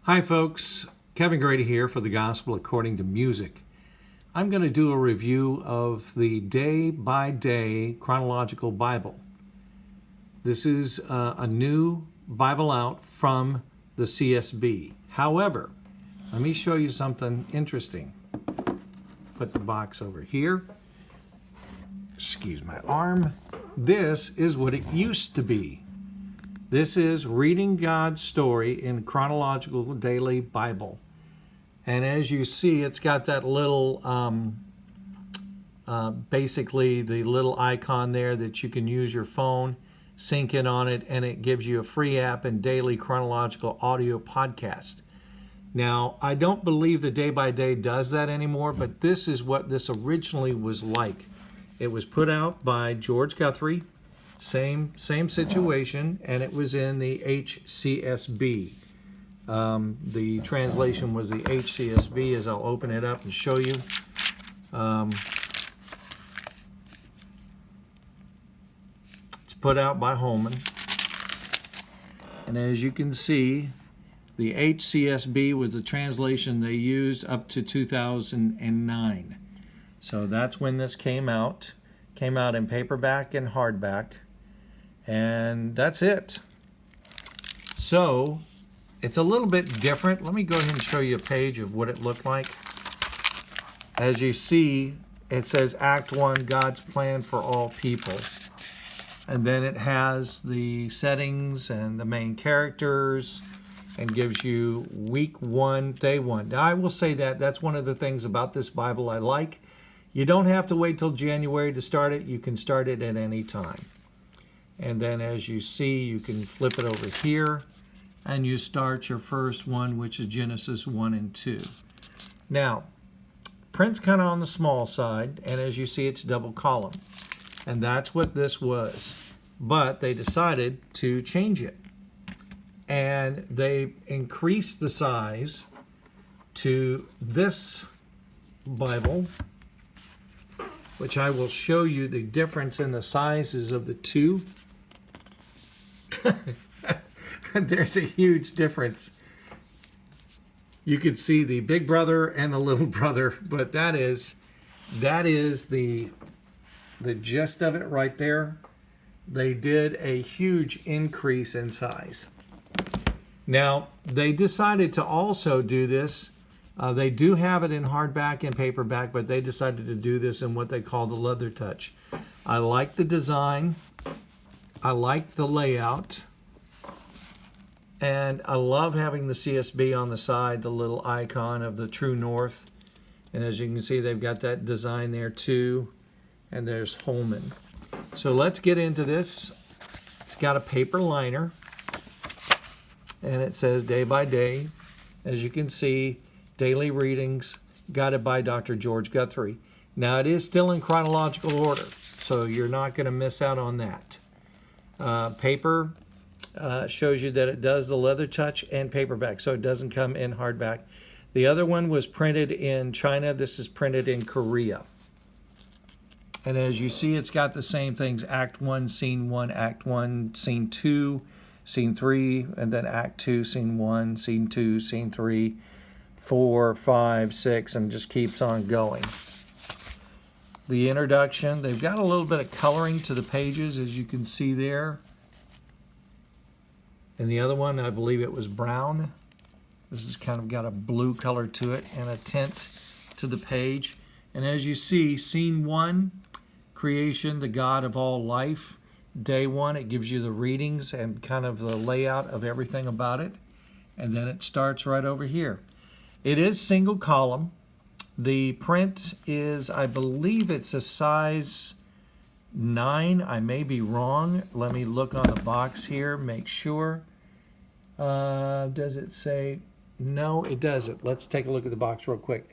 Hi folks, Kevin Grady here for the Gospel According to Music. I'm going to do a review of the day-by-day chronological Bible. This is a new Bible out from the CSB. However, let me show you something interesting. Put the box over here. Excuse my arm. This is what it used to be. This is Reading God's Story in Chronological Daily Bible. And as you see, it's got that little, basically the little icon there that you can use your phone, sync in on it, and it gives you a free app and daily chronological audio podcast. Now, I don't believe the Day by Day does that anymore, but this is what this originally was like. It was put out by George Guthrie. Same situation, and it was in the HCSB. The translation was the HCSB, as I'll open it up and show you. It's put out by Holman. And as you can see, the HCSB was the translation they used up to 2009. So that's when this came out. Came out in paperback and hardback. And that's it. So it's a little bit different. Let me go ahead and show you a page of what it looked like. As you see, it says Act 1, God's Plan for All People. And then it has the settings and the main characters and gives you week 1, day 1. Now, I will say that that's one of the things about this Bible I like. You don't have to wait till January to start it. You can start it at any time. And then as you see, you can flip it over here and you start your first one, which is Genesis 1 and 2. Now, print's kind of on the small side, and as you see, it's double column. And that's what this was. But they decided to change it. And they increased the size to this Bible, which I will show you the difference in the sizes of the two. There's a huge difference. You can see the big brother and the little brother, but that is the gist of it right there. They did a huge increase in size. Now, they decided to also do this. They do have it in hardback and paperback, but they decided to do this in what they call the leather touch. I like the design. I like the layout. And I love having the CSB on the side, the little icon of the True North. And as you can see, they've got that design there too. And there's Holman. So let's get into this. It's got a paper liner. And it says day by day. As you can see, daily readings, guided by Dr. George Guthrie. Now, it is still in chronological order, so you're not going to miss out on that. Paper shows you that it does the leather touch and paperback, so it doesn't come in hardback. The other one was printed in China. This is printed in Korea. And as you see, it's got the same things: Act 1, Scene 1, Act 1, Scene 2, Scene 3, and then Act 2, Scene 1, Scene 2, Scene 3, 4, 5, 6, and just keeps on going. The introduction, they've got a little bit of coloring to the pages, as you can see there. And the other one, I believe it was brown. This has kind of got a blue color to it and a tint to the page. And as you see, Scene 1, Creation, the God of all life. Day 1, it gives you the readings and kind of the layout of everything about it. And then it starts right over here. It is single column. The print is, I believe it's a size 9. I may be wrong. Let me look on the box here, make sure. Does it say? No, it doesn't. Let's take a look at the box real quick.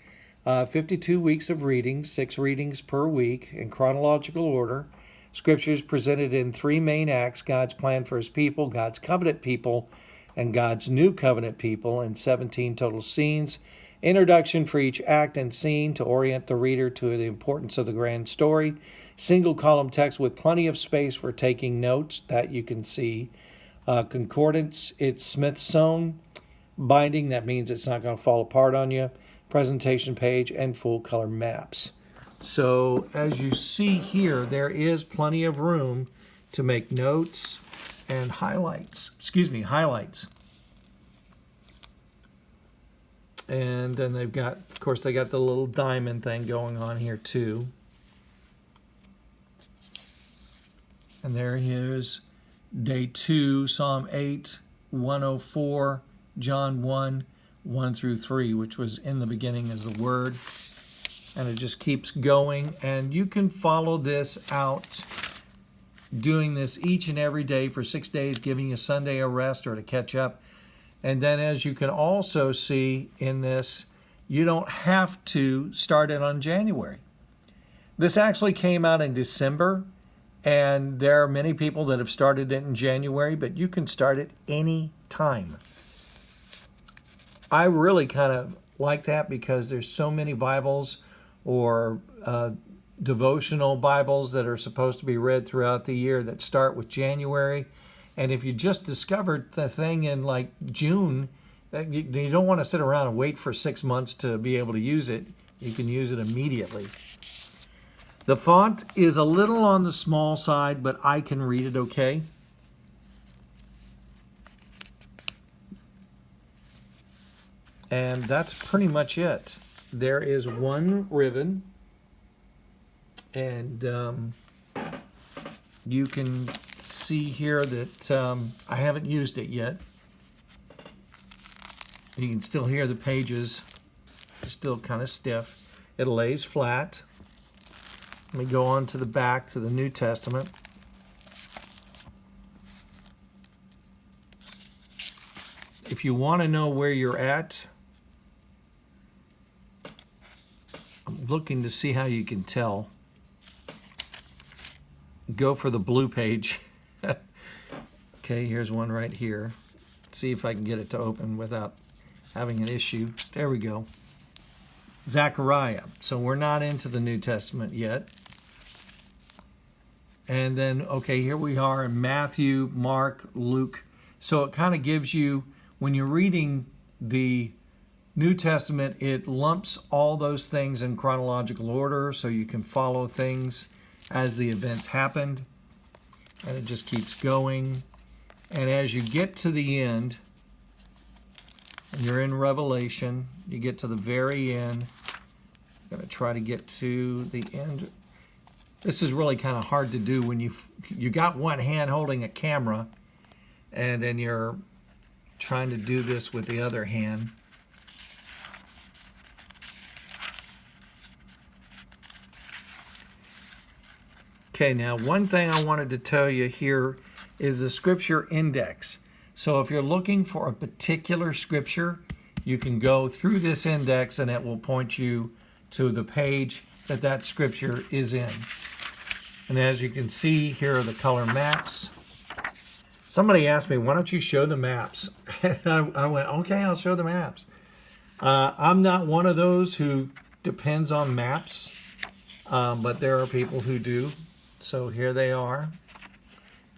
52 weeks of readings, 6 readings per week in chronological order. Scriptures presented in 3 main acts: God's plan for his people, God's covenant people, and God's new covenant people, and 17 total scenes. Introduction for each act and scene to orient the reader to the importance of the grand story. Single column text with plenty of space for taking notes that you can see. Concordance, it's Smithsonian. binding. That means it's not going to fall apart on you. Presentation page and full color maps. So as you see here, there is plenty of room to make notes and highlights. Highlights. And then they've got, of course, they got the little diamond thing going on here too. And there he is, day 2, Psalm 8, 104, John 1, 1 through 3, which was in the beginning as the Word. And it just keeps going. And you can follow this out, doing this each and every day for 6 days, giving you Sunday a rest or to catch up. And then as you can also see in this, you don't have to start it on January. This actually came out in December. And there are many people that have started it in January, but you can start it any time. I really kind of like that because there's so many Bibles or devotional Bibles that are supposed to be read throughout the year that start with January. And if you just discovered the thing in like June, you don't want to sit around and wait for 6 months to be able to use it. You can use it immediately. The font is a little on the small side, but I can read it okay. And that's pretty much it. There is one ribbon, and you can see here that I haven't used it yet. You can still hear the pages, still kind of stiff. It lays flat. Let me go on to the back to the New Testament. If you want to know where you're at, I'm looking to see how you can tell. Go for the blue page. Okay, here's one right here. Let's see if I can get it to open without having an issue. There we go. Zechariah. So we're not into the New Testament yet. And then, okay, here we are in Matthew, Mark, Luke. So it kind of gives you, when you're reading the New Testament, it lumps all those things in chronological order so you can follow things as the events happened. And it just keeps going. And as you get to the end, and you're in Revelation, you get to the very end. I'm going to try to get to the end. This is really kind of hard to do when you got one hand holding a camera and then you're trying to do this with the other hand. Okay, now one thing I wanted to tell you here is the scripture index. So if you're looking for a particular scripture, you can go through this index and it will point you to the page that that scripture is in. And as you can see, here are the color maps. Somebody asked me, why don't you show the maps? And I went, okay, I'll show the maps. I'm not one of those who depends on maps, but there are people who do. So here they are.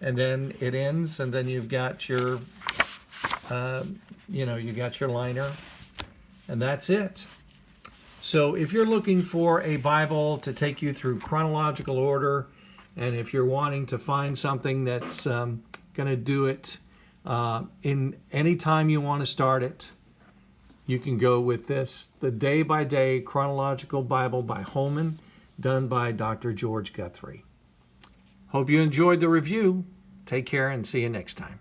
And then it ends, and then you've got your, you got your liner, and that's it. So if you're looking for a Bible to take you through chronological order, and if you're wanting to find something that's going to do it in any time you want to start it, you can go with this, the Day by Day Chronological Bible by Holman, done by Dr. George Guthrie. Hope you enjoyed the review. Take care and see you next time.